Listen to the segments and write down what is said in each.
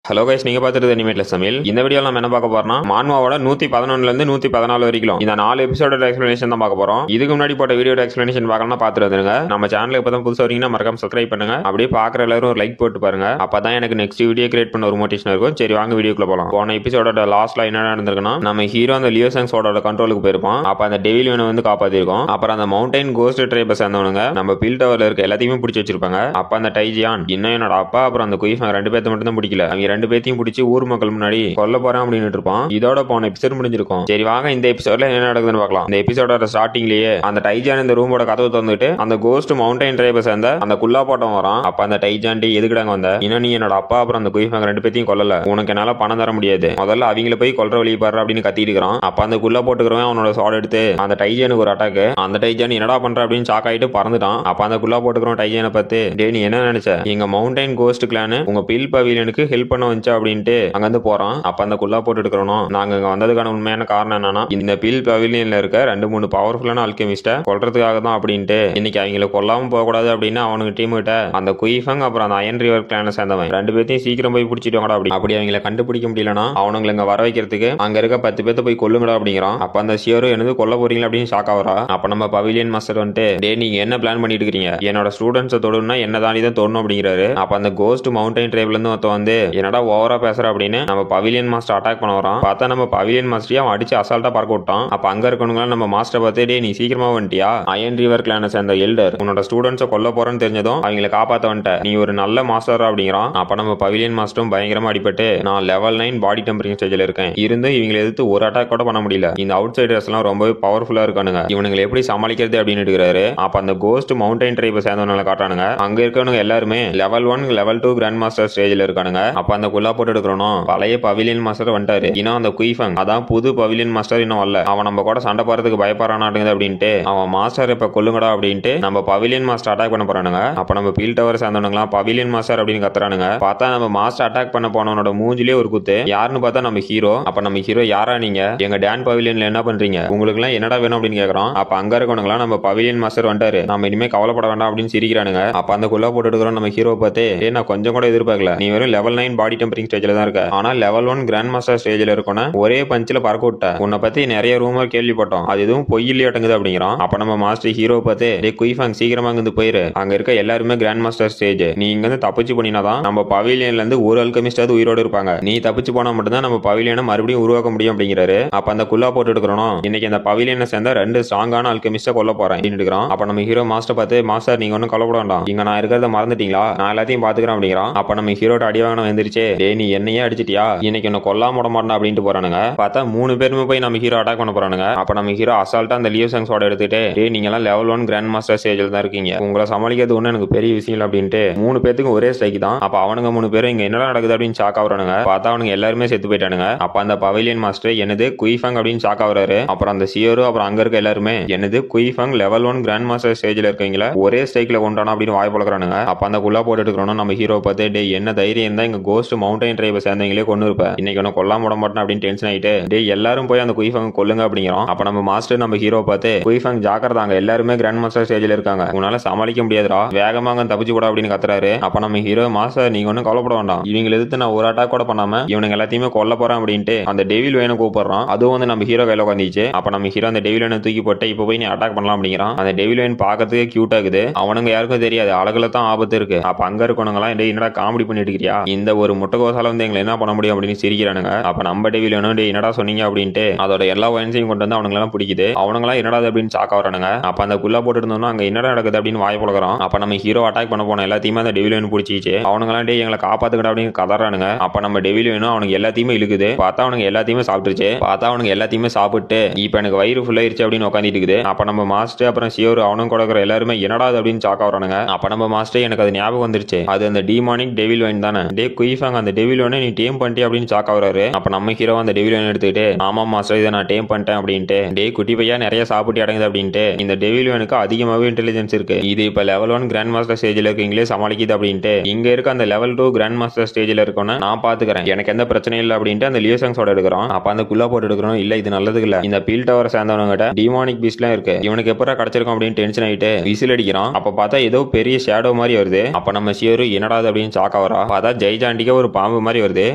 Hello guys, நீங்க பாத்துறது அனிமேட்ல சமையல். இந்த வீடியோல நம்ம என்ன பார்க்க போறோம்னா மான்வாவோட 111ல இருந்து 114 வரைக்கும் இந்த 4 எபிசோட எக்ஸ்பிளனேஷன் தான் பார்க்க போறோம். இதுக்கு முன்னாடி போட்ட வீடியோட எக்ஸ்பிளனேஷன் பார்க்கணும்னா பாத்துட்டு வந்துருங்க. நம்ம சேனலுக்கு இப்பதான் புதுசா வரீங்கன்னா மறக்காம சப்ஸ்கிரைப் பண்ணுங்க. அப்படியே பாக்குற எல்லாரும் ஒரு லைக் போட்டு பாருங்க. அப்பதான் எனக்கு நெக்ஸ்ட் வீடியோ கிரியேட் பண்ண ஒரு மோட்டிவேஷன் இருக்கும். சரி வாங்க வீடியோக்குள்ள போலாம். போன எபிசோட லாஸ்ட்ல என்ன நடந்திருக்குன்னா, நம்ம ஹீரோ அந்த லியோ சாங்ஸோட கண்ட்ரோலுக்கு போயிருப்பான். அப்ப அந்த டெவில் வேனை வந்து காப்பாத்திருக்கோம். அப்புறம் அந்த மவுண்டைன் கோஸ்ட் ட்ரைபை சேர்ந்தவனுங்க நம்ம பில் டவர்ல இருக்க எல்லாத்தையுமே பிடிச்சி வச்சிருப்பாங்க. அப்ப அந்த டைஜியான் இன்னும் என்னோட அப்பா அப்புறம் அந்த குயிஃப் ரெண்டு பேர்த்த மட்டும் தான் பிடிக்கல. அவங்க ரெண்டு பேர்த்தையும் பிடிச்சி ஊர் மக்கள் முன்னாடி கொல்ல போறேன் அப்படின்னு இருப்பான். இதோட போன எபிசோட் முடிஞ்சிருக்கும். சரி வாங்க இந்த எபிசோட்ல என்ன நடக்குதுன்னு பார்க்கலாம். இந்த எபிசோட ஸ்டார்டிங்லயே அந்த டைஜான் இந்த ரூமோட கதவு திறந்துட்டு அந்த கோஸ்ட் மவுண்டைன் ட்ரைபை சேர்ந்த அந்த குல்லா போட்டம் வரான். அப்ப அந்த டைஜான் எதுக்கிடாங்க வந்த, இன்னும் நீ என்னோட அப்பா அப்புறம் அந்த குயிஃப் ரெண்டு பேத்தையும் கொல்லல, உனக்கு என்னால பணம் தர முடியாது, முதல்ல அவங்கள போய் கொல்ற வழி பாரு அப்படின்னு கத்திட்டு இருக்கிறான். அப்ப அந்த குல்லா போட்டுக்கிறவன் அவனோட சோட எடுத்து அந்த டைஜானுக்கு ஒரு அட்டாக்கு. அந்த டைஜான் என்னடா பண்ற அப்படின்னு ஷாக் ஆயிட்டு பறந்துட்டான். அப்ப அந்த குல்லா போட்டுக்கிறோம் டைஜானை பார்த்து, டே நீ என்ன நினைச்ச, எங்க மவுண்டைன் கோஸ்ட் கிளான் உங்க பில் பவிலியனுக்கு ஹெல்ப் பண்ண வந்துச்சு அப்படின்ட்டு அங்க இருந்து போறான். அப்ப அந்த குல்லா போட்டு இருக்கிறோம். நாங்க இங்க வந்ததுக்கான உண்மையான காரணம் என்னன்னா, இந்த பில் பவிலியன்ல இருக்க 2-3 பவர்ஃபுல்லான அல்கெமிஸ்ட கொல்றதுக்காக தான் அப்படின்ட்டு இன்னைக்கு அவங்களை கொல்லாம போக கூடாது அப்படின்னு அவனுக்கு டீம் கிட்ட அந்த குயிஃபங் அப்புறம் அந்த அயன் ரிவர் கிளான சேர்ந்தவன் ரெண்டு பேர்த்தையும் சீக்கிரம் போய் பிடிச்சிட்டோங்கடா. அப்படி அவங்களை கண்டுபிடிக்க முடியலன்னா அவனுங்களை இங்க வர வைக்கிறதுக்கு அங்க இருக்க 10 பேர்த்த போய் கொல்லுங்கடா அப்படிங்கிறான். அப்ப அந்த ஷியரும் என்னது கொல்ல போறீங்களா அப்படின்னு ஷாக் ஆகிறா. அப்ப நம்ம பவிலியன் மாஸ்டர் வந்துட்டு, டே நீங்க என்ன பிளான் பண்ணிட்டு இருக்கீங்க, என்னோட ஸ்டூடெண்ட்ஸை தொடணும்னா என்ன தாண்டி தான் தொடணும் அப்படிங்கிறாரு. அப்ப அந்த கோஸ்ட் மவுண்டைன் ட்ரைப்ல இருந்து ஒருத்த வந்து என்னடா ஓவரா பேசுற அப்படின்னு நம்ம பவிலியன் மாஸ்டர் அட்டாக் பண்ண வரான். பார்த்தா நம்ம பவிலியன் மாஸ்டரையும் அவன் அடிச்சு அசால்ட்டா பார்க்க விட்டான். அப்ப அங்க இருக்கவங்க நம்ம மாஸ்டர் பார்த்து, டே நீ சீக்கிரமா வந்துட்டியா, அயன் ரிவர் கிளான சேர்ந்த எல்டர் உன்னோட ஸ்டூடெண்ட்ஸை கொல்ல போறேன்னு தெரிஞ்சதும் அவங்களை காப்பாத்த வந்துட்ட, நீ ஒரு நல்ல மாஸ்டர் அப்படிங்கிறான். அப்ப நம்ம பவிலியன் மாஸ்டரும் பயங்கரமா அடிபட்டு, நான் லெவல் 9 பாடி டெம்பரிங் ஸ்டேஜ்ல இருக்கேன், இருந்து இவங்களை எதிர்த்து ஒரு அட்டாக் கூட பண்ண முடியல, இந்த அவுட் சைடர்ஸ் எல்லாம் ரொம்பவே பவர்ஃபுல்லா இருக்கானுங்க, இவனுங்களை எப்படி சமாளிக்கிறது அப்படின்னு இருக்கிறாரு. அப்ப அந்த கோஸ்ட் மவுண்டைன் ட்ரைபை சேர்ந்தவங்களை காட்டானுங்க. அங்க இருக்கவனுங்க எல்லாருமே லெவல் 1 லெவல் 2 கிராண்ட் மாஸ்டர் ஸ்டேஜ்ல இருக்கானுங்க. அப்ப அந்த குல்லா போட்டு எடுக்கிறோம். பழைய பவிலியன் மாஸ்டர் வந்துட்டாரு. இன்னும் அந்த குயிஃபங் அதான் புது பவிலியன் மாஸ்டர் இன்னும் வரல. அவன் நம்ம கூட சண்டை போறதுக்கு பயப்படானாட்டுங்குது அப்படின்ட்டு அவன் மாஸ்டர் இப்ப கொல்லுங்கடா அப்படின்ட்டு நம்ம பவிலியன் மாஸ்டர் அட்டாக் பண்ண போறானுங்க. அப்ப நம்ம பீல் டவர் சேர்ந்தவனுங்களா பவிலியன் மாஸ்டர் அப்படின்னு கத்துறானுங்க. பார்த்தா நம்ம மாஸ்டர் அட்டாக் பண்ண போனவனோட மூஞ்சிலே ஒரு குத்து. யாருன்னு பார்த்தா நம்ம ஹீரோ. அப்ப நம்ம ஹீரோ, யாரா நீங்க, எங்க டான் பவிலியன்ல என்ன பண்றீங்க, உங்களுக்கு எல்லாம் என்னடா வேணும் அப்படின்னு கேக்குறோம். அப்ப அங்க இருக்கவனுங்களா நம்ம பவிலியன் மாஸ்டர் வந்துட்டாரு, நம்ம இனிமே கவலைப்பட வேண்டாம் அப்படின்னு சிரிக்கிறானுங்க. அப்ப அந்த குல்லா போட்டு எடுக்கிறோம் நம்ம ஹீரோ பார்த்து, நான் கொஞ்சம் கூட எதிர்பார்க்கல, நீ வெறும் லெவல் 9 பாடி டெம்பரிங் ஸ்டேஜ்ல தான் இருக்க, ஆனா லெவல் 1 கிராண்ட் மாஸ்டர் ஸ்டேஜ்ல இருக்கணும் ஒரே பஞ்சில பறக்க விட்ட, உன்னை பத்தி நிறைய ரூமர் கேள்விப்பட்டோம், அது எதுவும் பொய்யில்லையாட்டுங்குது அப்படிங்கிறான். அப்ப நம்ம மாஸ்டர் ஹீரோ பார்த்து, டே குயிஃபங் சீக்கிரமா இருந்து போயிரு, அங்க இருக்க எல்லாருமே கிராண்ட் மாஸ்டர் ஸ்டேஜ், நீ இங்க இருந்து தப்பிச்சு பண்ணினாதான் நம்ம பவிலியன்ல இருந்து ஒரு அல்கெமிஸ்டாவது உயிரோடு இருப்பாங்க, நீ தப்பிச்சு போனா மட்டும்தான் நம்ம பவிலியனை மறுபடியும் உருவாக்க முடியும் அப்படிங்கிறாரு. அப்ப அந்த குல்லா போட்டு எடுக்கிறோம், இன்னைக்கு அந்த பவிலியனை சேர்ந்த 2 ஸ்ட்ராங்கான அல்கெமிஸ்ட கொல்ல போறேன் அப்படின்னு எடுக்கிறான். அப்ப நம்ம ஹீரோ மாஸ்டர் பார்த்து, மாஸ்டர் நீங்க ஒன்னும் கவலைப்பட வேண்டாம், இங்க நான் இருக்கிறத மறந்துட்டீங்களா, நான் எல்லாத்தையும் பாத்துக்கிறேன் அப்படிங்கிறான். அப்ப நம்ம ஹீரோட அடி வாங்கின வந்துருச்சு, டே நீ என்னையே அடிச்சிட்டியா, இன்னைக்கு என்ன கொல்லாம விட மாட்டா அப்படின்ட்டு போறானுங்க. பார்த்தா 3 பேருமே போய் நம்ம ஹீரோ அட்டாக் பண்ண போறானுங்க. அப்ப நம்ம ஹீரோ அசால்ட்டா அந்த லியோ சாங்ஸோட எடுத்துட்டு, டே நீங்க எல்லாம் லெவல் 1 கிராண்ட் மாஸ்டர் ஸ்டேஜ்ல தான் இருக்கீங்க, உங்களை சமாளிக்கிறது ஒண்ணு எனக்கு பெரிய விஷயம் இல்லை அப்படின்ட்டு 3 பேத்துக்கு ஒரே ஸ்ட்ரைக் தான். அப்ப அவனுங்க 3 பேரும் இங்க என்னடா நடக்குது அப்படின்னு ஷாக் ஆகுறானுங்க. பார்த்தா அவனுங்க எல்லாருமே செத்து போயிட்டானுங்க. அப்ப அந்த பவிலியன் மாஸ்டர் என்னது குயிஃபங் அப்படின்னு ஷாக் ஆகுறாரு. அப்புறம் அந்த சியோரு அப்புறம் அங்க இருக்க எல்லாருமே என்னது குயிஃபங் லெவல் 1 கிராண்ட் மாஸ்டர் ஸ்டேஜ்ல இருக்கீங்களா ஒரே ஸ்ட்ரைக்ல கொண்டானா அப்படின்னு வாய் பழக்கிறானுங்க. அப்ப அந்த குல்லா போட்டு எடுக்கிறோம் நம்ம ஹீரோ பார்த்து, டே என்ன தைரியம் தான் இங்க கோஸ்ட் மவுண்டைன் ட்ரைபை சேர்ந்தவங்களே கொண்டு இருப்ப, இன்னைக்கு ஒன்னு கொல்லாம விட மாட்டேன் அப்படின்னு டென்ஷன் ஆயிட்டு, டே எல்லாரும் போய் அந்த குயிஃபங் கொல்லுங்க அப்படிங்கிறோம். அப்ப நம்ம மாஸ்டர் நம்ம ஹீரோ பார்த்து, குயிஃபங் ஜாக்கிரதாங்க எல்லாருமே கிராண்ட் மாஸ்டர் ஸ்டேஜ்ல இருக்காங்க, உன்னால சமாளிக்க முடியாதுடா, வேகமாக தப்பிச்சு கூட அப்படின்னு கத்துறாரு. அப்ப நம்ம ஹீரோ, மாஸ்டர் நீங்க ஒன்னும் கவலைப்பட வேண்டாம், இவங்களை எதிர்த்து நான் ஒரு அட்டாக் கூட பண்ணாம இவனுங்க எல்லாத்தையுமே கொல்ல போறேன் அப்படின்ட்டு அந்த டெவில் வேணும் கூப்பிடுறான். அதுவும் வந்து நம்ம ஹீரோ கையில உட்காந்துச்சு. அப்ப நம்ம ஹீரோ அந்த டெவில் வேணும் தூக்கி போட்டு இப்ப போய் நீ அட்டாக் பண்ணலாம் அப்படிங்கிறான். அந்த டெவில் வேன் பாக்கிறதுக்கு கியூட் ஆகுது, அவனுங்க யாருக்கும் தெரியாது அழகுல தான் ஆபத்து இருக்கு. அப்ப அங்க இருக்கவனுங்களா, என்னடா காமெடி பண்ணிட்டு இருக்கியா, இந்த ஒரு முட்டைகோசால வந்து எங்களை என்ன பண்ண முடியும் அப்படின்னு சிரிக்கிறானுங்க. அப்ப நம்ம டெவில் வேணும், என்னடா சொன்னீங்க அப்படின்ட்டு அதோட எல்லா வயன்ஸையும் கொண்டு வந்து அவனுங்க எல்லாம் பிடிக்குது. அவனுங்களா என்னடா அப்படின்னு சாக்க வரானுங்க. அப்ப அந்த குல்லா போட்டு இருந்தோம்னா அங்க என்னடா நடக்குது அப்படின்னு வாய் பழகிறான். அப்ப நம்ம ஹீரோ அட்டாக் பண்ண போன எல்லாத்தையுமே அந்த டெவில் வேணும் பிடிச்சிச்சு. அவனுங்களாம் டே எங்களை காப்பாத்துக்கடா அப்படின்னு கதறானுங்க. அப்ப நம்ம டெவில் வேணும் அவனுக்கு எல்லாத்தையுமே இழுக்குது. பார்த்தா அவனுக்கு எல்லாத்தையுமே சாப்பிட்டுருச்சு. பார்த்தா அவனுக்கு எல்லாத்தையுமே சாப்பிட்டு இப்ப எனக்கு வயிறு ஃபுல் ஆயிருச்சு அப்படின்னு உட்காந்துட்டு இருக்குது. அப்ப நம்ம மாஸ்டர் அப்புறம் சியோர் அவனும் கொடுக்குற எல்லாருமே என்னடா அப்படின்னு சாக்க வரானுங்க. அப்ப நம்ம மாஸ்டர் எனக்கு அது ஞாபகம் வந்துருச்சு, அது அந்த டீமானிக் டெவில் வேன் தானே, டே குயிஃபங் அந்த டெவில் வேனை நீ டேம் பண்ணிட்டி அப்படின்னு சாக்க வராரு. அப்ப நம்ம ஹீரோ அந்த டெவில் வேன் எடுத்துக்கிட்டு, ஆமா மாஸ்டர் இதை நான் டேம் பண்ணிட்டேன் அப்படின்ட்டு, டே குட்டி பையா நிறைய சாப்பிட்டு அடங்குது அப்படின்ட்டு, இந்த டெவில் வேனுக்கு அதிகமாகவே இன்டெலிஜென்ஸ் இருக்கு, இது இப்ப லெவல் 1 கிராண்ட் மாஸ்டர் ஸ்டேஜ்ல இருக்கீங்களே சமாளிக்குது அப்படின்ட்டு, இங்க இருக்க அந்த லெவல் 2 கிராண்ட் மாஸ்டர் ஸ்டேஜ்ல இருக்கணும் நான் பாத்துக்கிறேன், எனக்கு எந்த பிரச்சனையும் இல்லை அப்படின்ட்டு அந்த லியோ சாங்ஸோட எடுக்கிறோம். அப்ப அந்த குல்லா போட்டு எடுக்கிறோம், இல்ல இது நல்லதுக்கு இல்ல, இந்த பீல் டவர் சேர்ந்தவங்க டீமானிக் பீஸ்ட்லாம் இருக்கு, இவனுக்கு எப்பறம் கிடைச்சிருக்கும் அப்படின்னு டென்ஷன் ஆயிட்டு விசில் அடிக்கிறான். அப்ப பார்த்தா ஏதோ பெரிய ஷேடோ மாதிரி வருது. அப்ப நம்ம ஷியோரு என்னடா அப்படின்னு சாக்க வரா. பார்த்தா ஜெய்ஜாண்டிக்கு ஒரு பாம்பு மாதிரி வருது.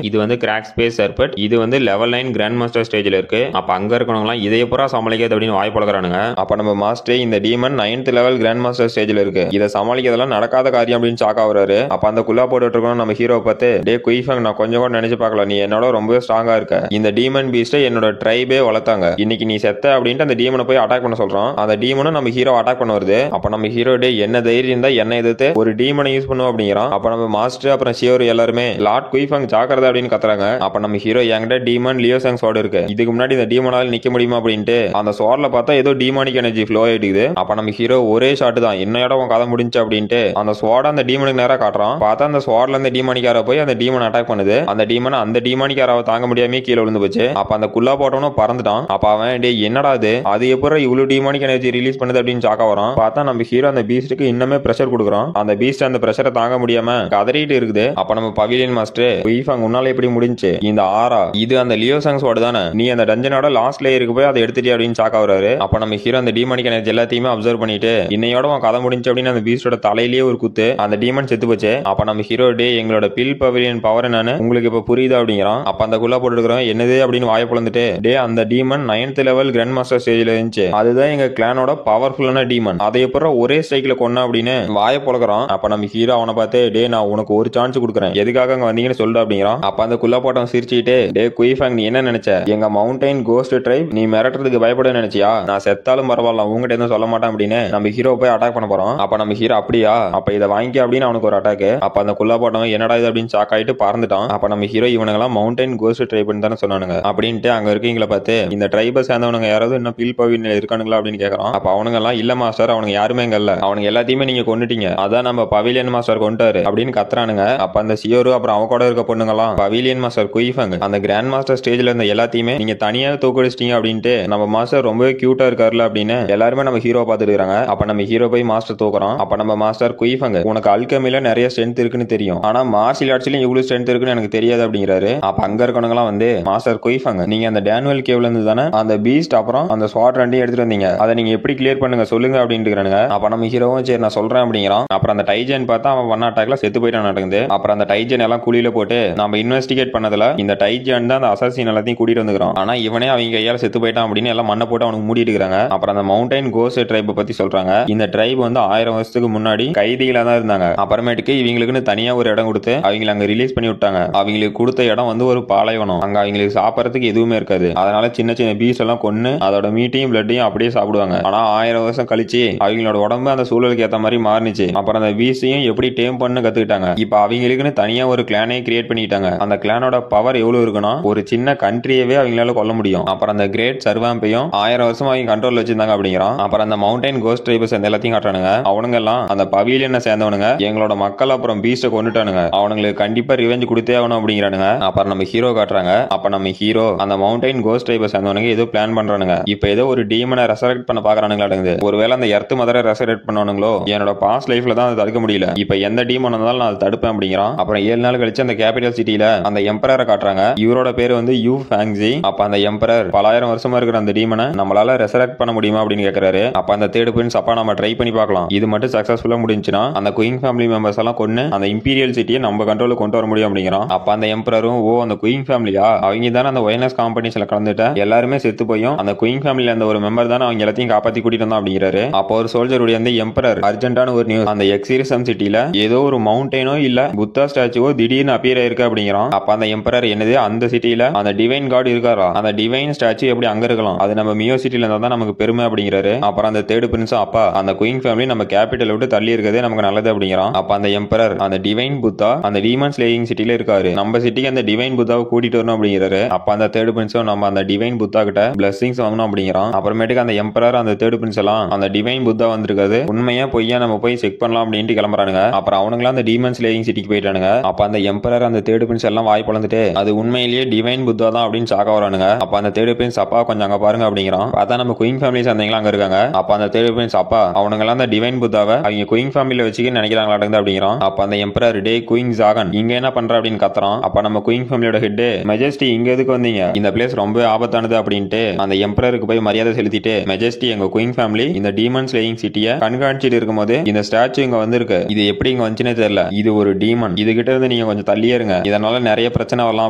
இது வந்து கிராக் ஸ்பேஸ் சர்பட். இது வந்து லெவல் 9 கிராண்ட் மாஸ்டர் ஸ்டேஜ்ல இருக்கு. அப்ப அங்க இருக்கவங்கலாம் இதே பூரா சமாளிக்கிறது அப்படின்னு வாய் பழகுறானுங்க. அப்ப நம்ம மாஸ்டர் இந்த demon 9th level grand master ஸ்டேஜ்ல இருக்கு. இதை சமாளிக்கிறதெல்லாம் நடக்காத காரியம் அப்படின்னு ஷாக் ஆகுறாரு. அப்ப அந்த குல்லா போட்டுட்டு இருக்கோம் நம்ம ஹீரோ பார்த்து, டே குயிஃபங், நான் கொஞ்சம் கூட நினைச்சு பார்க்கல, நீ என்னோட ரொம்ப ஸ்ட்ராங்கா இருக்க. இந்த டீமன் பீஸ்ட என்னோட ட்ரைபே வளர்த்தாங்க. இன்னைக்கு நீ செத்த அப்படின்ட்டு அந்த டீமனை போய் அட்டாக் பண்ண சொல்றான். அந்த டீமனும் நம்ம ஹீரோ அட்டாக் பண்ண வருது. அப்ப நம்ம ஹீரோ, டே என்ன தைரியம் இருந்தா என்ன எதிர்த்து ஒரு டீமனை யூஸ் பண்ணுவோம் அப்படிங்கிறான். அப்ப நம்ம மாஸ்டர் அப்புறம் ஷியோர் எல்லாருமே லார்ட் குயிஃபங் ஜாக்கிரதை அப்படின்னு கத்துறாங்க. அப்ப நம்ம ஹீரோ, என்கிட்ட டீமன் லியோசாங் ஸ்வார்ட் இருக்கு, இதுக்கு முன்னாடி இந்த டீமனால நிக்க முடியுமா அப்படின்ட்டு அந்த ஸ்வார்ட்ல பார்த்தா ஏதோ டீமானிக் எனர்ஜி ஃப்ளோ ஆயிடுது. அப்ப நம்ம ஹீரோ ஒரே ஷாட் தான், என்னோட உன் கதை முடிஞ்சு அப்படின்ட்டு அந்த ஸ்வார்ட் அந்த டீமனுக்கு நேரா காட்டுறான். பார்த்தா அந்த ஸ்வார்ட்ல இருந்து டீமானிக்கார போய் அந்த டீமன் அட்டாக் பண்ணுது. அந்த டீமன் அந்த டீமானிக்காராவை தாங்க முடியாம கீழே விழுந்து போச்சு. அப்ப அந்த குல்லா போட்டவனும் பறந்துட்டான். அப்ப அவன், டே என்னடா அது எப்படி இவ்வளவு டீமானிக் எனர்ஜி ரிலீஸ் பண்ணுது அப்படின்னு சாக்க வரான். பார்த்தா நம்ம ஹீரோ அந்த பீஸ்டுக்கு இன்னுமே பிரஷர் கொடுக்குறான். அந்த பீஸ்ட் அந்த பிரஷரை தாங்க முடியாம கதறிட்டு இருக்குது. அப்ப நம்ம பவிலியன் மாஸ்டர், குயிஃபங் உன்னால எப்படி முடிஞ்சு இந்த ஆரா, இது அந்த லியோசாங் ஸ்வார்ட் தானே, நீ அந்த டஞ்சனோட லாஸ்ட் லேயருக்கு போய் அதை எடுத்துட்டியா அப்படின்னு சாக்க வராரு. அப்ப நம்ம ஹீரோ அந்த டீமானிக் எனர்ஜி எல்லாத்தையுமே அப்சர்வ் பண்ணிட்டு, இன்னையோட உன் கதை முடிஞ்சு அப்படின்னு அந்த பீஸ்டோட தலையிலேயே ஒரு குத்து, அந்த டீமன் செத்து போச்சு. அப்ப நம்ம ஹீரோ, டே எங்களோட பில் பவிலியன் பவர் என்னன்னு உங்களுக்கு இப்ப புரியுதா அப்படிங்கிறான். அப்ப அந்த குல்லா போட்டுக்கிறோம் என்னது அப்படின்னு வாய பொளந்துட்டு, டே அந்த demon 9th level grand master ஸ்டேஜ்ல இருந்துச்சு, அதுதான் எங்க கிளானோட பவர்ஃபுல்லான டீமன், அதை எப்பறம் ஒரே ஸ்ட்ரைக்ல கொன்னா அப்படின்னு வாய பொளக்குறான். அப்ப நம்ம ஹீரோ அவனை பார்த்து, டே நான் உனக்கு ஒரு சான்ஸ் கொடுக்குறேன், எதுக்காக அங்க வந்தீங்கன்னு சொல்லு அப்படிங்கிறான். அப்ப அந்த குல்லா போட்டவன் சிரிச்சுட்டு, டே குயிஃபங், நீ என்ன நினைச்ச, எங்க மவுண்டைன் கோஸ்ட் ட்ரைப் நீ மிரட்டுறதுக்கு பயப்பட நினைச்சியா, நான் செத்தாலும் பரவாயில்ல உங்ககிட்ட எதுவும் சொல்ல மாட்டேன் அப்படின்னு நம்ம ஹீரோ போய் அட்டாக் பண்ண போறோம். அப்ப நம்ம ஹீரோ, அப்படியா, அப்ப இதை வாங்கி அப்படின்னு அவனுக்கு ஒரு அட்டாக். அப்ப அந்த குல்லா போட்டவன் என்னடா இது அப்படின்னு ஷாக் ஆயிட்டு பறந்துட்டான். அப்ப நம்ம ஹீரோ, இவனுங்கெல்லாம் மவுண்டைன் கோஸ்ட் ட்ரைப்னு தானே சொன்னானுங்க அப்படின்ட்டு அங்க இருக்கீங்களா பார்த்து, இந்த ட்ரைபை சேர்ந்தவனுங்க யாராவது இன்னும் பில் பவிலியன்ல இருக்கானுங்களா அப்படின்னு கேட்கறான். அப்ப அவனுங்க எல்லாம், இல்ல மாஸ்டர், அவனுங்க யாருமே இங்க இல்ல, அவனுங்க எல்லாத்தையுமே நீங்க கொண்டுட்டீங்க, அதான் நம்ம பவிலியன் மாஸ்டர் கொண்டாரு அப்படின்னு கத்துறானுங்க. அப்ப அந்த சியோரு அப்புறம் அவ கூட இருக்க பொண்ணுங்கலாம், பவிலியன் மாஸ்டர் குயிஃபங் அந்த கிராண்ட் மாஸ்டர் ஸ்டேஜ்ல இருந்த எல்லாத்தையுமே நீங்க தனியா தோக்கடிச்சிட்டீங்க அப்படின்ட்டு நம்ம மாஸ்டர் ரொம்பவே கியூட்டா இருக்காருல அப்படின்னு எல்லாருமே நம்ம ஹீரோ பார்த்துட்டு இருக்காங்க. அப்ப நம்ம ஹீரோ போய் மாஸ்டர் தூக்குறோம். அப்ப நம்ம மாஸ்டர் குயிஃபங், உனக்கு அல்கெமில நிறைய ஸ்ட்ரென்த் இருக்குன்னு தெரியும், ஆனா மார்ஷியல் ஆர்ட்ஸ்லயும் இவ்வளவு ஸ்ட்ரென்த் இருக்குன்னு எனக்கு தெரியாது அப்படிங்கிறாரு. அப்ப அங்க இருக்கவங்கலாம் வந்து, மாஸ்டர் குயிஃபங், நீங்க அந்த டேனுவல் கேவ்ல இருந்து தானே அந்த பீஸ்ட் அப்புறம் அந்த ஸ்வாட் ரெண்டையும் எடுத்துட்டு வந்தீங்க, அதை நீங்க எப்படி கிளியர் பண்ணுங்க சொல்லுங்க அப்படின்னு இருக்கானுங்க. அப்ப நம்ம ஹீரோவும் சரி நான் சொல்றேன் அப்படிங்கிறான். அப்புறம் அந்த டைஜன் பார்த்தா அவன் ஒன் அட்டாக்ல செத்து போயிட்டான் நடக்குது. அப்புறம் அந்த டைஜன் எல்லாம் குழியில போட்டு நம்ம இன்வெஸ்டிகேட் பண்ணதுல இந்த டைஜன் தான் அந்த அசாசின் எல்லாத்தையும் கூட்டிட்டு வந்துக்கிறான். ஆனா இவனே அவங்க கையால செத்து போயிட்டான் அப்படின்னு எல்லாம் மண்ணை போட்டு அவனுக்கு மூடிட்டு இருக்காங்க. அப்புறம் அந்த மவுண்டைன் கோஸ்ட் ட்ரைப் பத்தி சொல்றாங்க. இந்த ட்ரைப் வந்து 1000 வருஷத்துக்கு முன்னாடி கைதிகளா தான் இருந்தாங்க. அப்புறமேட்டுக்கு இவங்களுக்குன்னு தனியா ஒரு இடம் கொடுத்து அவங்களை அங்க ரிலீஸ் பண்ணி விட்டாங்க. அவங்களுக்கு கொடுத்த இடம் வந்து ஒரு பாலைவனம். அங்க அவங்களுக்கு சாப்பிடறதுக்கு எதுவுமே இருக்காது. அதனால சின்ன சின்ன பீஸ் எல்லாம் கொன்னு அதோட மீட்டையும் பிளட்டையும் அப்படியே சாப்பிடுவாங்க. ஆனா 1000 வருஷம் கழிச்சு அவங்களோட உடம்பு அந்த சூழலுக்கு ஏத்த மாதிரி மாறிச்சு. அப்புறம் அந்த பீஸையும் எப்படி டேம் பண்ணு கத்துக்கிட்டாங்க. இப்ப அவங்களுக்குன்னு தனியா ஒரு கிளானே கிரியேட் பண்ணிட்டாங்க. அந்த கிளானோட பவர் எவ்வளவு இருக்குன்னா ஒரு சின்ன கண்ட்ரியவே அவங்களால கொல்ல முடியும். அப்புறம் அந்த கிரேட் சர்வாம்பையும் 1000 வருஷம் அவங்க கண்ட்ரோல் வச்சிருந்தாங்க அப்படிங்கிறான். அப்புறம் அந்த மவுண்டைன் கோஸ்ட் ட்ரைபஸ் எல்லாத்தையும் காட்டுறானுங்க. அவனுங்க எல்லாம் அந்த பவிலியனை சேர்ந்தவனுங்க, எங்களோட மக்கள் அப்புறம் பீஸ்ட கொண்டுட்டானுங்க, அவனுங்களுக்கு கண்டிப்பா ரிவெஞ்ச் கொடுத்தே ஆகணும் அப்படிங்கிறானுங்க. அப்புறம் நம்ம ஹீரோ காட்டுறாங்க. அப்ப நம்ம ஹீரோ அந்த மவுண்டைன் கோஸ்ட் ட்ரைபஸ் சேர்ந்தவனுங்க ஏதோ பிளான் பண்றானுங்க. இப்ப ஏதோ ஒரு டீமனை ரெசரெக்ட் பண்ண பாக்குறானுங்களா. ஒருவேளை அந்த எர்த் மதரை ரெசரெக்ட் பண்ணுவானுங்களோ, என்னோட பாஸ்ட் லைஃப்ல தான் அதை தடுக்க முடியல, இப்ப எந்த டீமன் இருந்தாலும் நான் அதை தடுப்பேன் அப்படிங்கிறான். அப்புறம் 7 நாள் கழிச்சு அந்த கேபிட்டல் சிட்டில அந்த எம்பரரை காட்டுறாங்க. இவரோட பேரு வந்து யூ ஃபேங்ஸி. அப்ப அந்த எம்பரர் பல ஆயிரம் வருஷமா இருக்கிற அந்த டீமனை நம்மளால ரெசரெக்ட் பண்ண முடியுமா அப்படின்னு கேக்குறாரு. அப்ப அந்த தேர்ட் பிரின்ஸ், அப்ப நம்ம ட்ரை பண்ணி பார்க்கலாம், இது மட்டும் சக்சஸ்ஃபுல்லா முடிஞ்சுன்னா அந்த குயின் ஃபேமிலி மெம்பர்ஸ் எல்லாம் கொண்டு அந்த இம்பீரியல் சிட்டியை நம்ம கண்ட்ரோல கொண்டு வர முடியும் அப்படிங்கிறான். அப்ப அந்த எம்பரரும், ஓ அந்த குயின் ஃபேமிலியா, அவங்க தானே அந்த ஒயர்னஸ் காம்படிஷன்ல கலந்துட்ட எல்லாருமே செத்து போயும் அந்த குயின் ஃபேமிலில அந்த ஒரு மெம்பர் தானே அவங்க எல்லாத்தையும் காப்பாத்தி கூட்டிட்டு வந்தோம் அப்படிங்கிறாரு. அப்போ ஒரு சோல்ஜருடைய அந்த எம்பரர் அர்ஜென்டான ஒரு நியூஸ், அந்த எக்ஸிரிசம் சிட்டில ஏதோ ஒரு மவுண்டனோ இல்ல புத்தா ஸ்டாச்சுவோ திடீர்னு அப்பியர் ஆயிருக்கு அப்படிங்கிறான். அப்ப அந்த எம்பரர், என்னது அந்த சிட்டில அந்த டிவைன் காட் இருக்காரா, அந்த டிவைன் ஸ்டாச்சு எப்படி அங்க இருக்கலாம், அது நம்ம மியோ சிட்டில இருந்தா தான் நமக்கு பெருமை அப்படிங்கிறாரு. அப்புறம் அந்த தேர்ட் பிரின்ஸ், அப்பா அந்த குயின் ஃபேமிலி நம்ம கேபிட்டல் விட்டு தள்ளி இருக்கிறதே நமக்கு நல்லது அப்படிங்கிறான். அப்ப அந்த எம்பரர், அந்த டிவைன் புத்தா அந்த டீமன் ஸ்லேயிங் சிட்டில இருக்காரு, நம்ம சிட்டிக்கு அந்த டிவைன் புத்தாவை கூட்டிட்டு வரணும் அப்படிங்கிறாரு. அப்ப அந்த தேர்ட் பிரின்ஸும் நம்ம அந்த டிவைன் புத்தா கிட்ட பிளஸிங்ஸ் வாங்கணும் அப்படிங்கிறான். அப்புறமேட்டுக்கு அந்த எம்பரர் அந்த தேர்ட் பிரின்ஸ் எல்லாம் அந்த டிவைன் புத்தா வந்திருக்காது, உண்மையா பொய்யா நம்ம போய் செக் பண்ணலாம் அப்படின்ட்டு கிளம்புறானுங்க. அப்புறம் அவனுங்களாம் அந்த டீமன் ஸ்லேயிங் சிட்டிக்கு போயிட்டானுங்க. அப்ப அந்த எம்பரர் அந்த தேர்ட் பிரின்ஸ் எல்லாம் வாய் பொளந்துட்டு அது உண்மையிலேயே டிவைன் புத்தா தான் அப்படின்னு சாக்க வரானுங்க. அப்ப அந்த தேர்ட் பிரின்ஸ், அப்பா கொஞ்சம் அங்க பாருங்க அப்படிங்கிறான். பார்த்தா நம்ம குயின் ஃபேமிலி சேர்ந்தவங்க அங்க இருக்காங்க. அப்ப அந்த தேர்ட் பிரின்ஸ், அப்பா அவனுங்க எல்லாம் அந்த டிவைன் புத்தாவை அவங்க குயின் ஃபேமிலியில வச்சுக்க நினைக்கிறாங்களா அப்படிங்கிறான். அப்ப அந்த எம்பரர், டே குயின் ஜாகன் இங்க என்ன பண்ற அப்படின்னு கத்துறான். அப்ப நம்ம குயின் ஃபேமிலியோட ஹெட், மெஜஸ்டி இங்க எதுக்கு வந்தீங்க, இந்த பிளேஸ் ரொம்ப ஆபத்தானது அப்படின்ட்டு அந்த எம்பரருக்கு போய் மரியாதை செலுத்திட்டு, மெஜஸ்டி எங்க குயின் ஃபேமிலி இந்த டீமன் ஸ்லேயிங் சிட்டியை கண்காணிச்சிட்டு இருக்கும்போது இந்த ஸ்டாச்சு இங்க வந்திருக்கு, இது எப்படி இங்க வந்துச்சுனே தெரியல, இது ஒரு டீமன், இது கிட்ட இருந்து நீங்க கொஞ்சம் தள்ளியே இருங்க, இதனால நிறைய பிரச்சனை வரலாம்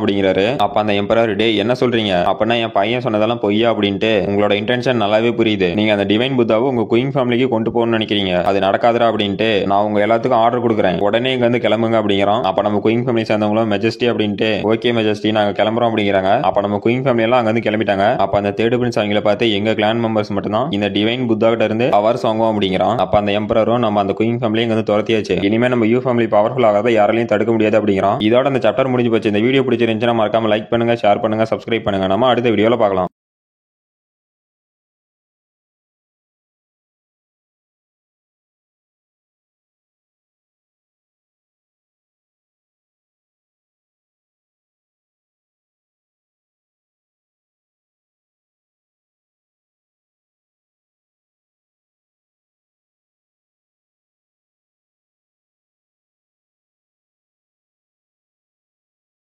அப்படிங்கிறாரு. அப்ப அந்த எம்பரர், டே என்ன சொல்றீங்க, அப்படின்னா என் பையன் சொன்னதெல்லாம் பொய்யா அப்படின்ட்டு, உங்களோட இன்டென்ஷன் நல்லாவே புரியுது, நீங்க அந்த டிவைன் புத்தாவை உங்க குயின் ஃபேமிலிக்கு கொண்டு போகணும்னு நினைக்கிறீங்க, அது நடக்காதுடா அப்படின்ட்டு நான் உங்க எல்லாத்துக்கும் ஆர்டர் கொடுக்குறேன், உடனே இங்க வந்து கிளம்புங்க அப்படிங்கிறோம். அப்ப நம்ம குயின் ஃபேமிலி சேர்ந்தவங்களும் மெஜஸ்டி அப்படின்ட்டு, ஓகே மெஜஸ்டி நாங்க கிளம்புறோம் அப்படிங்கிறாங்க. அப்ப நம்ம குயின் ஃபேமிலி எல்லாம் அங்க வந்து கிளம்பிட்டாங்க. அப்ப அந்த தேர்ட் பிரின்ஸ் அவங்கள பார்த்து, எங்க கிளான் மெம்பர்ஸ் மட்டும் தான் இந்த டிவைன் புத்தா கிட்ட இருந்து பவர்ஸ் வாங்குவோம் அப்படிங்கிறோம். அப்ப அந்த எம்பரரும் நம்ம அந்த குயின் ஃபேமிலி இங்க வந்து துரத்தியாச்சு, இனிமே நம்ம யூ ஃபேமிலி பவர்ஃபுல் ஆகாத யாராலையும் தடுக்க முடியாது அப்படிங்கிறோம். இதோட அந்த சாப்டர் முடிஞ்சு போச்சு. இந்த வீடியோ பிடிச்சிருந்துச்சுன்னா மறக்காம லைக் பண்ணுங்க, ஷேர் பண்ணுங்க, சப்ஸ்கிரைப் பண்ணுங்க. நம்ம அடுத்த வீடியோல பார்க்கலாம்.